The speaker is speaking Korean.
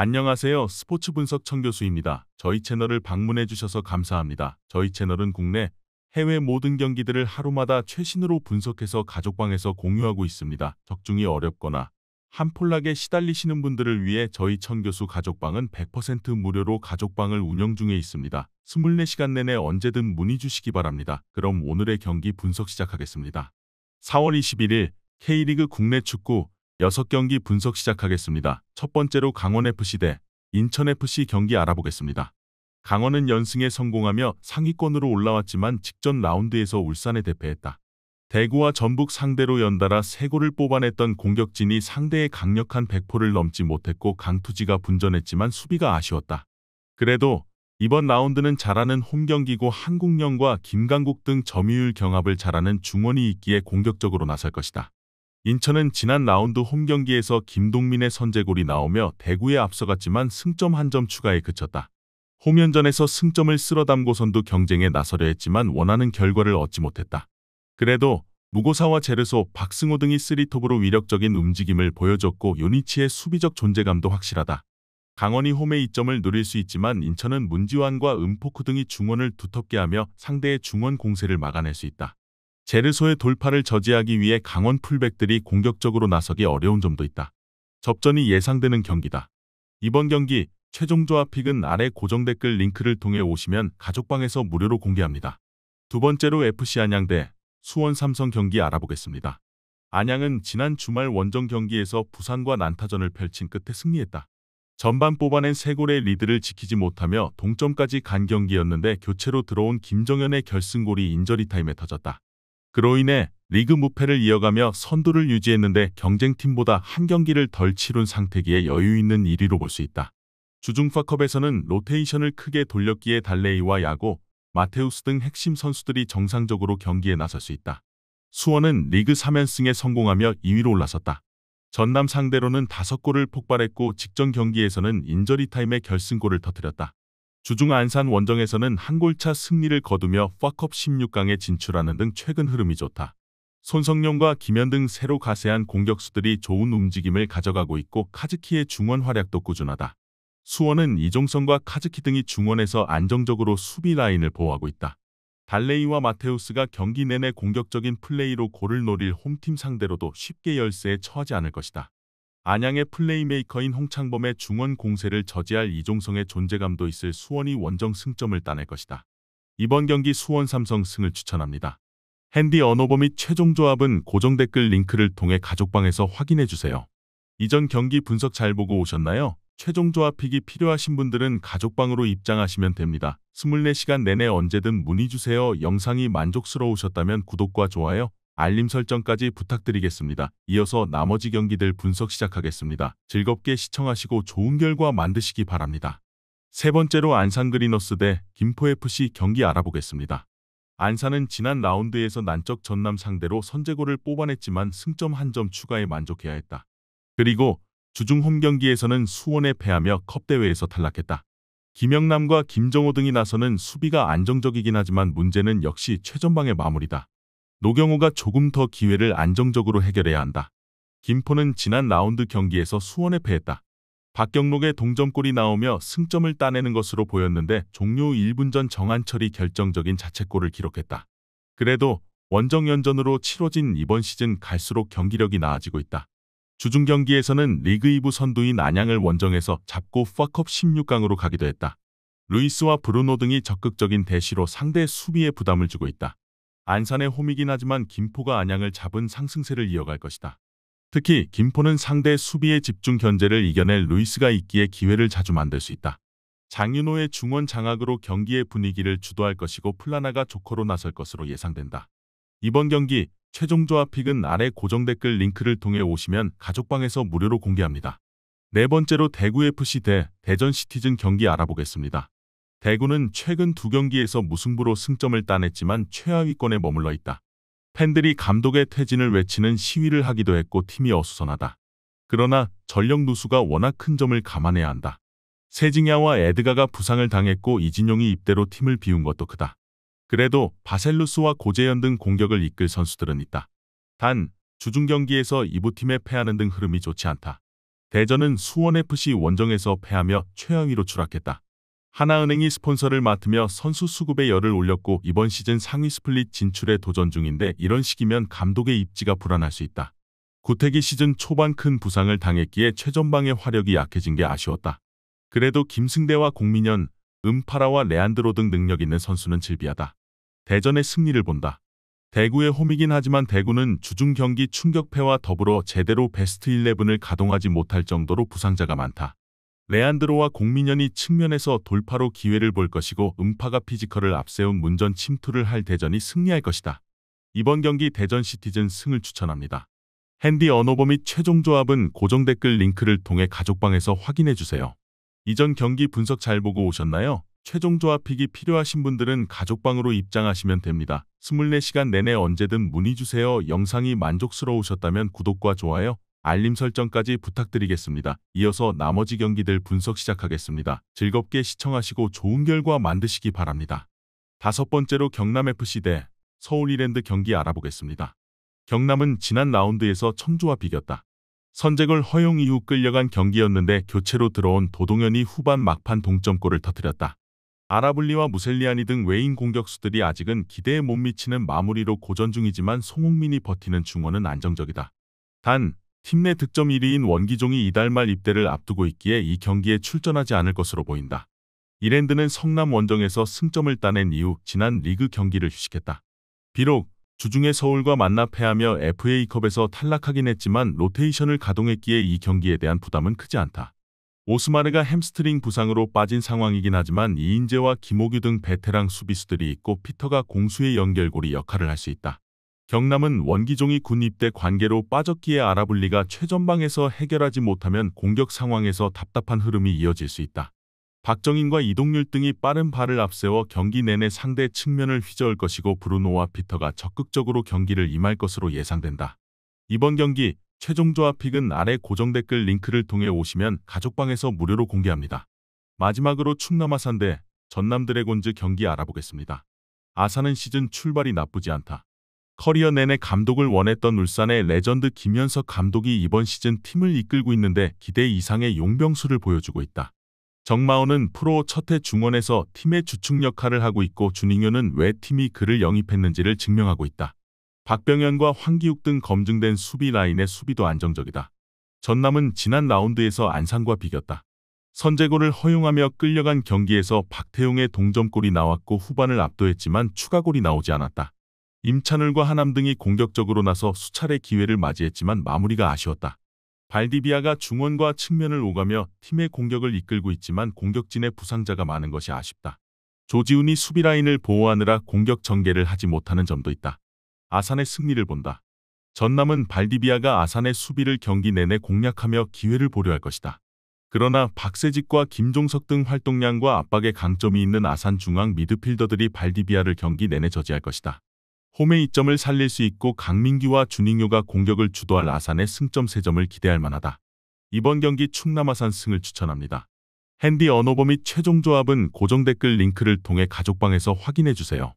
안녕하세요. 스포츠 분석 청교수입니다. 저희 채널을 방문해 주셔서 감사합니다. 저희 채널은 국내, 해외 모든 경기들을 하루마다 최신으로 분석해서 가족방에서 공유하고 있습니다. 적중이 어렵거나 한폴락에 시달리시는 분들을 위해 저희 청교수 가족방은 100% 무료로 가족방을 운영 중에 있습니다. 24시간 내내 언제든 문의 주시기 바랍니다. 그럼 오늘의 경기 분석 시작하겠습니다. 4월 21일 K리그 국내 축구 6경기 분석 시작하겠습니다. 첫 번째로 강원FC 대 인천FC 경기 알아보겠습니다. 강원은 연승에 성공하며 상위권으로 올라왔지만 직전 라운드에서 울산에 대패했다. 대구와 전북 상대로 연달아 3골을 뽑아냈던 공격진이 상대의 강력한 백포를 넘지 못했고 강투지가 분전했지만 수비가 아쉬웠다. 그래도 이번 라운드는 잘하는 홈경기고 한국령과 김강국 등 점유율 경합을 잘하는 중원이 있기에 공격적으로 나설 것이다. 인천은 지난 라운드 홈경기에서 김동민의 선제골이 나오며 대구에 앞서갔지만 승점 1점 추가에 그쳤다. 홈연전에서 승점을 쓸어담고선두 경쟁에 나서려 했지만 원하는 결과를 얻지 못했다. 그래도 무고사와 제르소, 박승호 등이 3톱으로 위력적인 움직임을 보여줬고 요니치의 수비적 존재감도 확실하다. 강원이 홈에 이점을 누릴 수 있지만 인천은 문지환과 은포크 등이 중원을 두텁게 하며 상대의 중원 공세를 막아낼 수 있다. 제르소의 돌파를 저지하기 위해 강원 풀백들이 공격적으로 나서기 어려운 점도 있다. 접전이 예상되는 경기다. 이번 경기 최종 조합 픽은 아래 고정 댓글 링크를 통해 오시면 가족방에서 무료로 공개합니다. 두 번째로 FC 안양 대 수원 삼성 경기 알아보겠습니다. 안양은 지난 주말 원정 경기에서 부산과 난타전을 펼친 끝에 승리했다. 전반 뽑아낸 3골의 리드를 지키지 못하며 동점까지 간 경기였는데 교체로 들어온 김정현의 결승골이 인저리 타임에 터졌다. 그로 인해 리그 무패를 이어가며 선두를 유지했는데 경쟁팀보다 한 경기를 덜 치룬 상태기에 여유 있는 1위로 볼 수 있다. 주중파컵에서는 로테이션을 크게 돌렸기에 달레이와 야고, 마테우스 등 핵심 선수들이 정상적으로 경기에 나설 수 있다. 수원은 리그 3연승에 성공하며 2위로 올라섰다. 전남 상대로는 5골을 폭발했고 직전 경기에서는 인저리 타임에 결승골을 터뜨렸다. 주중 안산 원정에서는 한 골차 승리를 거두며 파컵 16강에 진출하는 등 최근 흐름이 좋다. 손성용과 김현 등 새로 가세한 공격수들이 좋은 움직임을 가져가고 있고 카즈키의 중원 활약도 꾸준하다. 수원은 이종성과 카즈키 등이 중원에서 안정적으로 수비 라인을 보호하고 있다. 달레이와 마테우스가 경기 내내 공격적인 플레이로 골을 노릴 홈팀 상대로도 쉽게 열세에 처하지 않을 것이다. 안양의 플레이메이커인 홍창범의 중원 공세를 저지할 이종성의 존재감도 있을 수원이 원정 승점을 따낼 것이다. 이번 경기 수원 삼성 승을 추천합니다. 핸디 언어버 및 최종 조합은 고정 댓글 링크를 통해 가족방에서 확인해주세요. 이전 경기 분석 잘 보고 오셨나요? 최종 조합 픽이 필요하신 분들은 가족방으로 입장하시면 됩니다. 24시간 내내 언제든 문의 주세요. 영상이 만족스러우셨다면 구독과 좋아요, 알림 설정까지 부탁드리겠습니다. 이어서 나머지 경기들 분석 시작하겠습니다. 즐겁게 시청하시고 좋은 결과 만드시기 바랍니다. 세 번째로 안산 그리너스 대 김포FC 경기 알아보겠습니다. 안산은 지난 라운드에서 난적 전남 상대로 선제골을 뽑아냈지만 승점 1점 추가에 만족해야 했다. 그리고 주중 홈 경기에서는 수원에 패하며 컵대회에서 탈락했다. 김영남과 김정호 등이 나서는 수비가 안정적이긴 하지만 문제는 역시 최전방의 마무리다. 노경호가 조금 더 기회를 안정적으로 해결해야 한다. 김포는 지난 라운드 경기에서 수원에 패했다. 박경록의 동점골이 나오며 승점을 따내는 것으로 보였는데 종료 1분 전 정한철이 결정적인 자책골을 기록했다. 그래도 원정 연전으로 치러진 이번 시즌 갈수록 경기력이 나아지고 있다. 주중 경기에서는 리그 2부 선두인 안양을 원정에서 잡고 파컵 16강으로 가기도 했다. 루이스와 브루노 등이 적극적인 대시로 상대 수비에 부담을 주고 있다. 안산의 홈이긴 하지만 김포가 안양을 잡은 상승세를 이어갈 것이다. 특히 김포는 상대 수비의 집중 견제를 이겨낼 루이스가 있기에 기회를 자주 만들 수 있다. 장윤호의 중원 장악으로 경기의 분위기를 주도할 것이고 플라나가 조커로 나설 것으로 예상된다. 이번 경기 최종 조합 픽은 아래 고정 댓글 링크를 통해 오시면 가족방에서 무료로 공개합니다. 네 번째로 대구FC 대 대전시티즌 경기 알아보겠습니다. 대구는 최근 2경기에서 무승부로 승점을 따냈지만 최하위권에 머물러 있다. 팬들이 감독의 퇴진을 외치는 시위를 하기도 했고 팀이 어수선하다. 그러나 전력 누수가 워낙 큰 점을 감안해야 한다. 세징야와 에드가가 부상을 당했고 이진용이 입대로 팀을 비운 것도 크다. 그래도 바셀루스와 고재현 등 공격을 이끌 선수들은 있다. 단 주중 경기에서 이부 팀에 패하는 등 흐름이 좋지 않다. 대전은 수원FC 원정에서 패하며 최하위로 추락했다. 하나은행이 스폰서를 맡으며 선수 수급에 열을 올렸고 이번 시즌 상위 스플릿 진출에 도전 중인데 이런 식이면 감독의 입지가 불안할 수 있다. 구태기 시즌 초반 큰 부상을 당했기에 최전방의 화력이 약해진 게 아쉬웠다. 그래도 김승대와 공민현, 음파라와 레안드로 등 능력 있는 선수는 질비하다. 대전의 승리를 본다. 대구의 홈이긴 하지만 대구는 주중 경기 충격패와 더불어 제대로 베스트 11을 가동하지 못할 정도로 부상자가 많다. 레안드로와 공민현이 측면에서 돌파로 기회를 볼 것이고 음파가 피지컬을 앞세운 문전 침투를 할 대전이 승리할 것이다. 이번 경기 대전 시티즌 승을 추천합니다. 핸디 언어버 및 최종 조합은 고정 댓글 링크를 통해 가족방에서 확인해주세요. 이전 경기 분석 잘 보고 오셨나요? 최종 조합 픽이 필요하신 분들은 가족방으로 입장하시면 됩니다. 24시간 내내 언제든 문의주세요. 영상이 만족스러우셨다면 구독과 좋아요, 알림 설정까지 부탁드리겠습니다. 이어서 나머지 경기들 분석 시작하겠습니다. 즐겁게 시청하시고 좋은 결과 만드시기 바랍니다. 5번째로 경남FC 대 서울 이랜드 경기 알아보겠습니다. 경남은 지난 라운드에서 청주와 비겼다. 선제골 허용 이후 끌려간 경기였는데 교체로 들어온 도동현이 후반 막판 동점골을 터뜨렸다. 아라블리와 무셀리아니 등 외인 공격수들이 아직은 기대에 못 미치는 마무리로 고전 중이지만 송흥민이 버티는 중원은 안정적이다. 단, 팀 내 득점 1위인 원기종이 이달 말 입대를 앞두고 있기에 이 경기에 출전하지 않을 것으로 보인다. 이랜드는 성남 원정에서 승점을 따낸 이후 지난 리그 경기를 휴식했다. 비록 주중에 서울과 만나 패하며 FA컵에서 탈락하긴 했지만 로테이션을 가동했기에 이 경기에 대한 부담은 크지 않다. 오스마르가 햄스트링 부상으로 빠진 상황이긴 하지만 이인재와 김호규 등 베테랑 수비수들이 있고 피터가 공수의 연결고리 역할을 할 수 있다. 경남은 원기종이 군 입대 관계로 빠졌기에 아라블리가 최전방에서 해결하지 못하면 공격 상황에서 답답한 흐름이 이어질 수 있다. 박정인과 이동률 등이 빠른 발을 앞세워 경기 내내 상대 측면을 휘저을 것이고 브루노와 피터가 적극적으로 경기를 임할 것으로 예상된다. 이번 경기 최종 조합 픽은 아래 고정 댓글 링크를 통해 오시면 가족방에서 무료로 공개합니다. 마지막으로 충남 아산 대 전남 드래곤즈 경기 알아보겠습니다. 아산은 시즌 출발이 나쁘지 않다. 커리어 내내 감독을 원했던 울산의 레전드 김현석 감독이 이번 시즌 팀을 이끌고 있는데 기대 이상의 용병수를 보여주고 있다. 정마원은 프로 첫 해 중원에서 팀의 주축 역할을 하고 있고 준잉효는 왜 팀이 그를 영입했는지를 증명하고 있다. 박병현과 황기욱 등 검증된 수비 라인의 수비도 안정적이다. 전남은 지난 라운드에서 안산과 비겼다. 선제골을 허용하며 끌려간 경기에서 박태용의 동점골이 나왔고 후반을 압도했지만 추가골이 나오지 않았다. 임찬울과 하남 등이 공격적으로 나서 수차례 기회를 맞이했지만 마무리가 아쉬웠다. 발디비아가 중원과 측면을 오가며 팀의 공격을 이끌고 있지만 공격진에 부상자가 많은 것이 아쉽다. 조지훈이 수비 라인을 보호하느라 공격 전개를 하지 못하는 점도 있다. 아산의 승리를 본다. 전남은 발디비아가 아산의 수비를 경기 내내 공략하며 기회를 보려 할 것이다. 그러나 박세직과 김종석 등 활동량과 압박의 강점이 있는 아산 중앙 미드필더들이 발디비아를 경기 내내 저지할 것이다. 홈의 이점을 살릴 수 있고 강민규와 준잉효가 공격을 주도할 아산의 승점 3점을 기대할 만하다. 이번 경기 충남 아산 승을 추천합니다. 핸디 언어버 및 최종 조합은 고정 댓글 링크를 통해 가족방에서 확인해주세요.